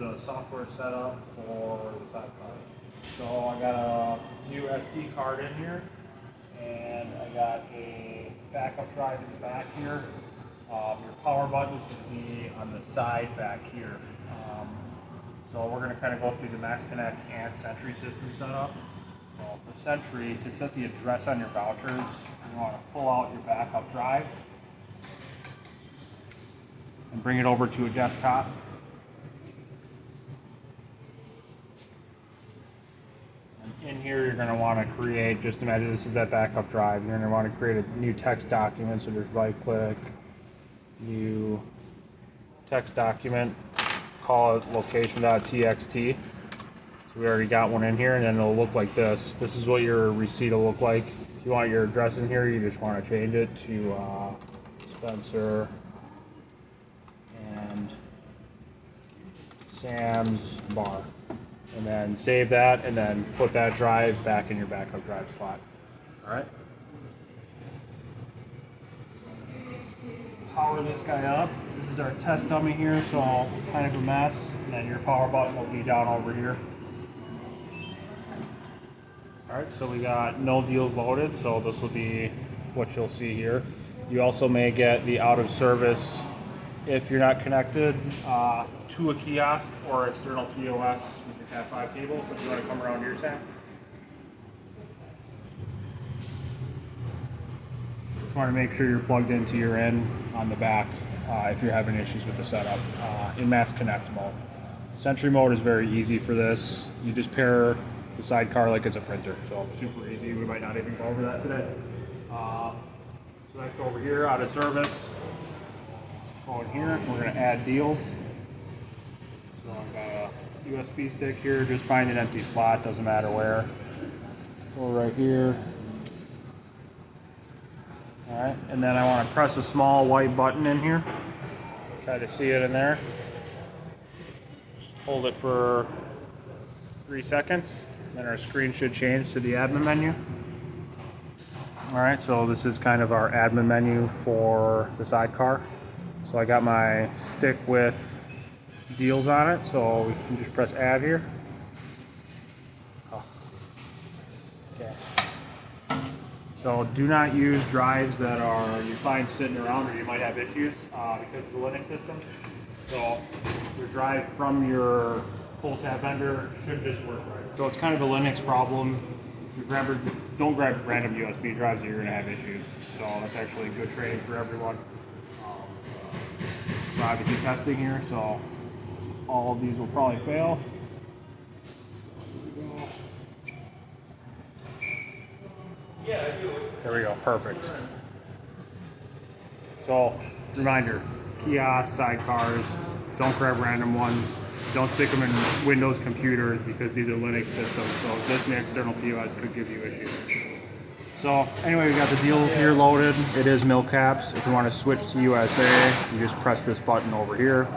the software setup for the Sidecar. So I got a new SD card in here, and I got a backup drive in the back here. Your power button is going to be on the side back here. So we're going to kind of go through the Max Connect and Sentry system setup. So for Sentry, to set the address on your vouchers, you want to pull out your backup drive and bring it over to a desktop. And in here, you're going to want to create, just imagine this is that backup drive. You're going to want to create a new text document. So just right click, new text document, call it location.txt. So we already got one in here, and then it'll look like this. This is what your receipt will look like. If you want your address in here, you just want to change it to Spencer and Sam's Bar. And then save that, and then put that drive back in your backup drive slot. All right. Power this guy up. This is our test dummy here, so kind of a mess. And then your power button will be down over here. All right, so we got no deals loaded, so this will be what you'll see here. You also may get the out of service if you're not connected to a kiosk or external POS with your Cat 5 cable. So if you want to come around here, Sam. Just want to make sure you're plugged into your end on the back if you're having issues with the setup in Mass Connect mode. Sentry mode is very easy for this. You just pair the Sidecar like it's a printer, so super easy. We might not even go over that today. Select over here, out of service. Go in here, we're going to add deals. So I've got a USB stick here, just find an empty slot, doesn't matter where. Go right here. Alright, and then I want to press a small white button in here. Try to see it in there. Hold it for 3 seconds, then our screen should change to the admin menu. Alright, so this is kind of our admin menu for the Sidecar. So I got my stick with deals on it, so we can just press add here. Oh. Okay. So do not use drives that you find sitting around or you might have issues because of the Linux system. So your drive from your pull tab vendor should just work right. So it's kind of a Linux problem. Don't grab random USB drives or you're going to have issues. So that's actually good training for everyone. We're obviously testing here, so all of these will probably fail. There we go, perfect. So, reminder, kiosks, Sidecars, don't grab random ones. Don't stick them in Windows computers because these are Linux systems, so this and external POS could give you issues. So anyway, we got the deal here loaded. It is mill caps. If you want to switch to USA, you just press this button over here.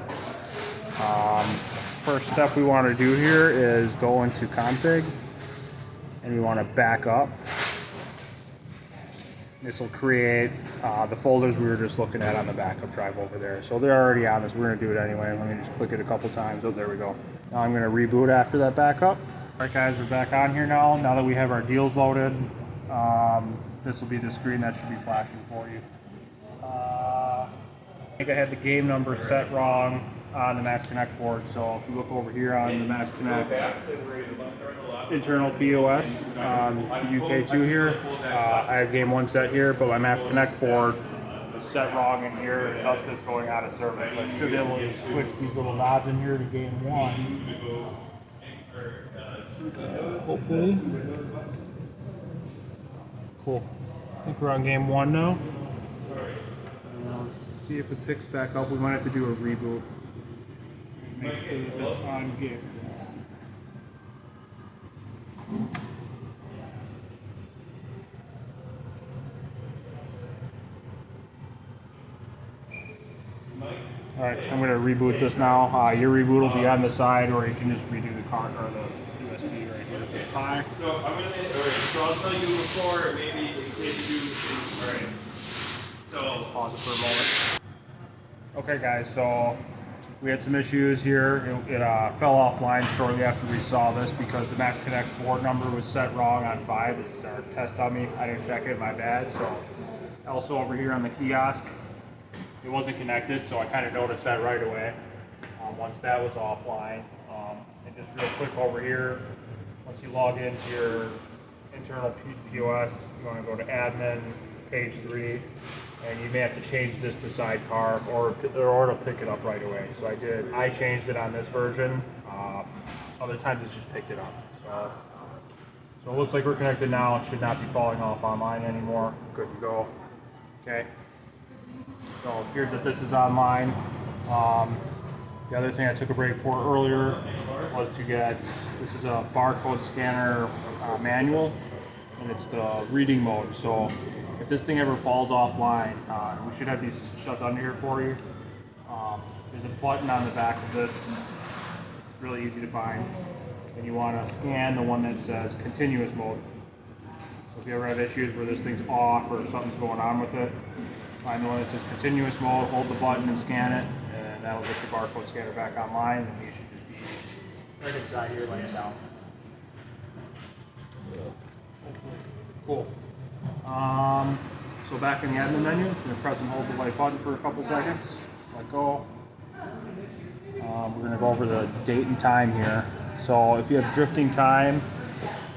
First step we want to do here is go into config, and we want to back up. This will create the folders we were just looking at on the backup drive over there. So they're already on this. We're going to do it anyway. Let me just click it a couple times. Oh, there we go. Now I'm going to reboot after that backup. All right, guys, we're back on here now. Now that we have our deals loaded, this will be the screen that should be flashing for you. I think I had the game number set wrong on the Mass Connect board. So if you look over here on the Mass Connect internal POS, UK2 here, I have game 1 set here, but my Mass Connect board is set wrong in here, thus this going out of service. So I should be able to switch these little knobs in here to game 1. Hopefully. Cool. I think we're on game 1 now. Let's see if it picks back up. We might have to do a reboot. Make sure that it's on game 1. Alright, so I'm going to reboot this now. Your reboot will be on the side, or you can just redo the card or the USB right here. Hi. So I'm going to, so I'll tell you before, maybe in case you do, alright. So pause it for a moment. Okay guys, so We had some issues here. It fell offline shortly after we saw this because the Max Connect board number was set wrong on 5. This is our test dummy. I didn't check it, my bad. So also over here on the kiosk, it wasn't connected, so I kind of noticed that right away once that was offline. And just real quick over here, once you log into your internal POS, you want to go to admin, page 3, and you may have to change this to Sidecar or it'll pick it up right away. So I changed it on this version. Other times it's just picked it up. So it looks like we're connected now. It should not be falling off online anymore. Good to go. Okay. So here's that this is online. The other thing I took a break for earlier was to get, this is a barcode scanner manual, and it's the reading mode. So if this thing ever falls offline, we should have these shut under here for you. There's a button on the back of this, really easy to find, and you want to scan the one that says continuous mode. So if you ever have issues where this thing's off or something's going on with it, find the one that says continuous mode, hold the button and scan it, and that'll get the barcode scanner back online, and you should just be right inside here laying down. Cool. So back in the admin menu, you're going to press and hold the white button for a couple seconds. Let go. We're going to go over the date and time here. So if you have drifting time,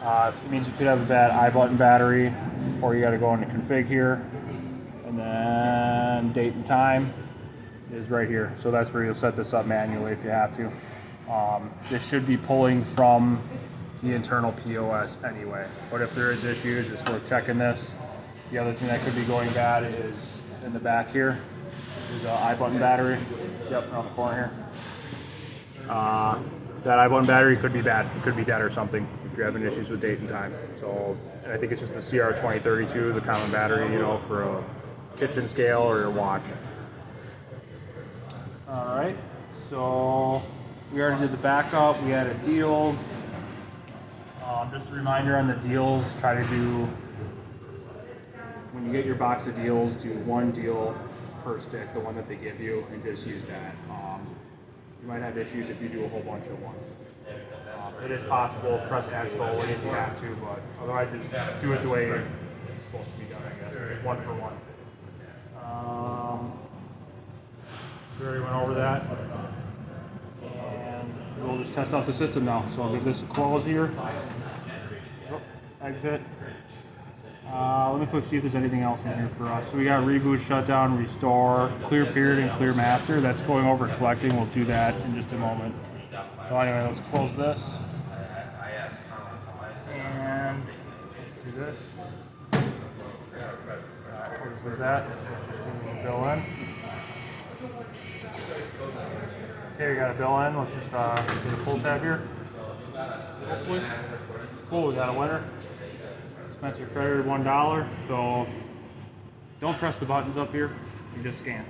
it means you could have a bad iButton battery, or you got to go into config here, and then date and time is right here. So that's where you'll set this up manually if you have to. This should be pulling from the internal POS anyway, but if there is issues, it's worth checking this. The other thing that could be going bad is in the back here. There's an iButton battery. Yep, around the corner here. That iButton battery could be bad. It could be dead or something if you're having issues with date and time. So, and I think it's just the CR2032, the common battery, you know, for a kitchen scale or your watch. All right, so we already did the backup. We added deals. Just a reminder on the deals, try to do, when you get your box of deals, do one deal per stick, the one that they give you, and just use that. You might have issues if you do a whole bunch at once. It is possible, press add solely if you have to, but otherwise just do it the way it's supposed to be done, I guess, just one for one. We already went over that. And we'll just test out the system now. So I'll give this a close here. Oh, exit. Let me quick see if there's anything else in here for us. So we got reboot, shutdown, restore, clear period, and clear master. That's going over collecting. We'll do that in just a moment. So anyway, let's close this. And let's do this. Alright, we'll just leave that. Let's just do the bill in. Okay, we got a bill in. Let's just get a pull tab here. Hopefully. Cool, we got a winner. Expense credited $1. So don't press the buttons up here. You just scan.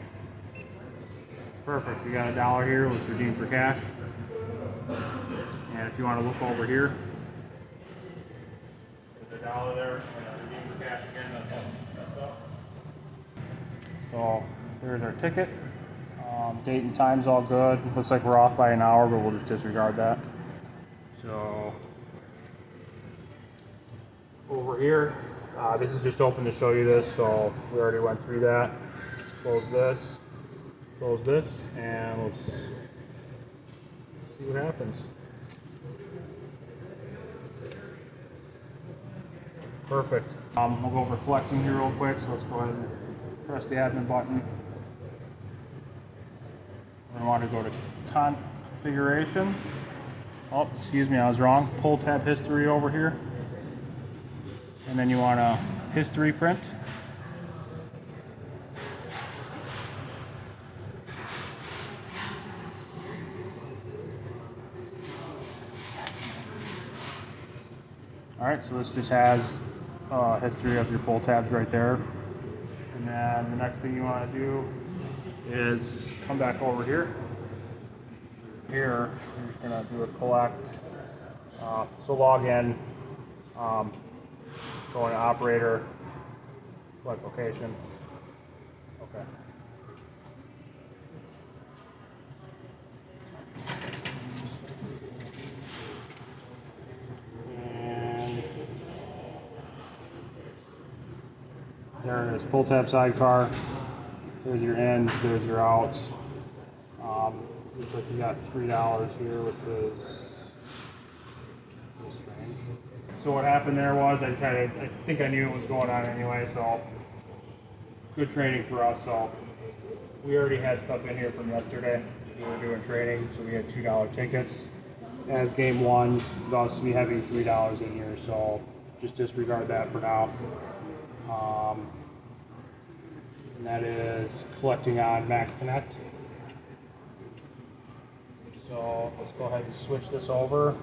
Perfect. We got $1 here. Let's redeem for cash. And if you want to look over here, put the $1 there and redeem for cash again. That's messed up. So there's our ticket. Date and time's all good. Looks like we're off by an hour, but we'll just disregard that. So over here, this is just open to show you this, so we already went through that. Let's close this, and let's see what happens. Perfect. We'll go over collecting here real quick, so let's go ahead and press the admin button. We're going to want to go to configuration. Oh, excuse me, I was wrong. Pull tab history over here. And then you want a history print. All right, so this just has history of your pull tabs right there. And then the next thing you want to do is come back over here. Here, you're just going to do a collect. So log in, go into operator, select location. Okay. There it is, pull tab sidecar. There's your ins, there's your outs. Looks like you got $3 here, which is a little strange. So what happened there was I think I knew what was going on anyway, so good training for us. So we already had stuff in here from yesterday. We were doing training, so we had $2 tickets as game one, thus we having $3 in here, so just disregard that for now. And that is collecting on Max Connect. So let's go ahead and switch this over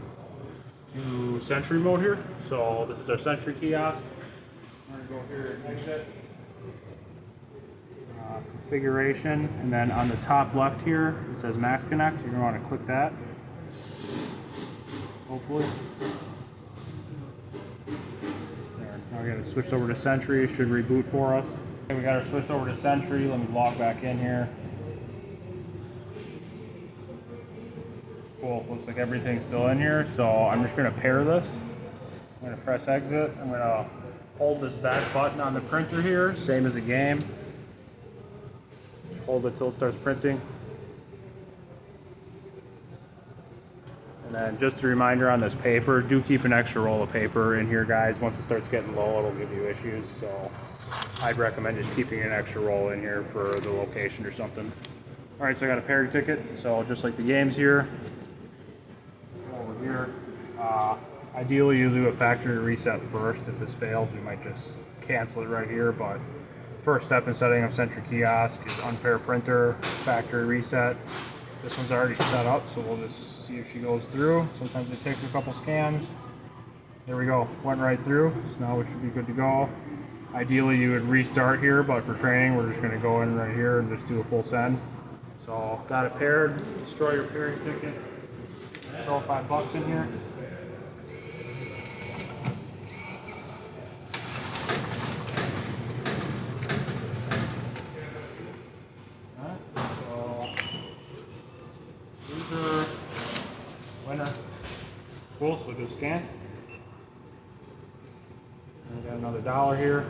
to Sentry mode here. So this is our Sentry kiosk. We're gonna go here and exit. Configuration, and then on the top left here it says Max Connect. You're gonna want to click that. Hopefully. There. Now we got it switched over to Sentry. It should reboot for us. Okay, we got it switched over to Sentry. Let me log back in here. Cool. Looks like everything's still in here. So I'm just gonna pair this. I'm gonna press exit. I'm gonna hold this back button on the printer here, same as a game. Just hold it till it starts printing. And then just a reminder on this paper, do keep an extra roll of paper in here, guys. Once it starts getting low, it'll give you issues. So I'd recommend just keeping an extra roll in here for the location or something. All right, so I got a pairing ticket. So just like the games here, over here. Ideally, you do a factory reset first. If this fails, we might just cancel it right here. But first step in setting up Sentry Kiosk is unpair printer, factory reset. This one's already set up, so we'll just see if she goes through. Sometimes it takes a couple scans. There we go, went right through. So now we should be good to go. Ideally, you would restart here, but for training, we're just going to go in right here and just do a full send. So got it paired. Destroy your pairing ticket. Throw $5 in here. Loser, winner. Cool, so just scan. And we got another $1 here.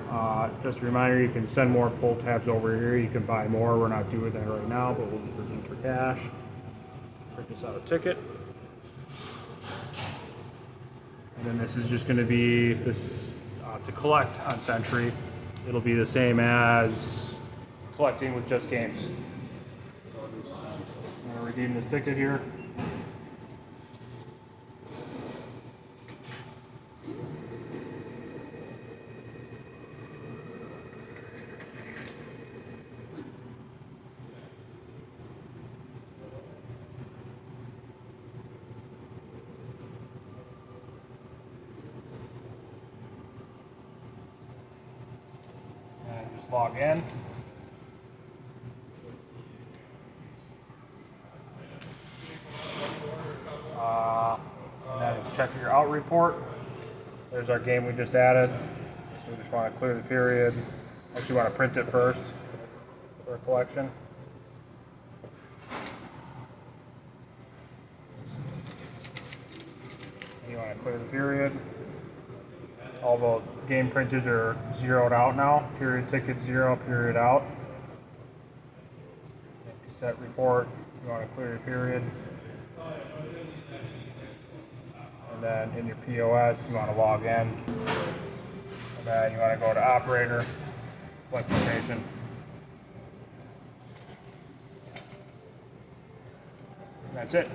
Just a reminder, you can send more pull tabs over here. You can buy more. We're not doing that right now, but we'll just redeem for cash. Print this out a ticket. And then this is just going to be this to collect on Sentry. It'll be the same as collecting with just games. I'm going to redeem this ticket here. And just log in. And then check your out report. There's our game we just added. So we just want to clear the period. Actually want to print it first for a collection. And you want to clear the period. All the game printers are zeroed out now. Period ticket 0, period out. Set report. You want to clear your period. And then in your POS, you want to log in. And then you want to go to operator, select location. And that's it.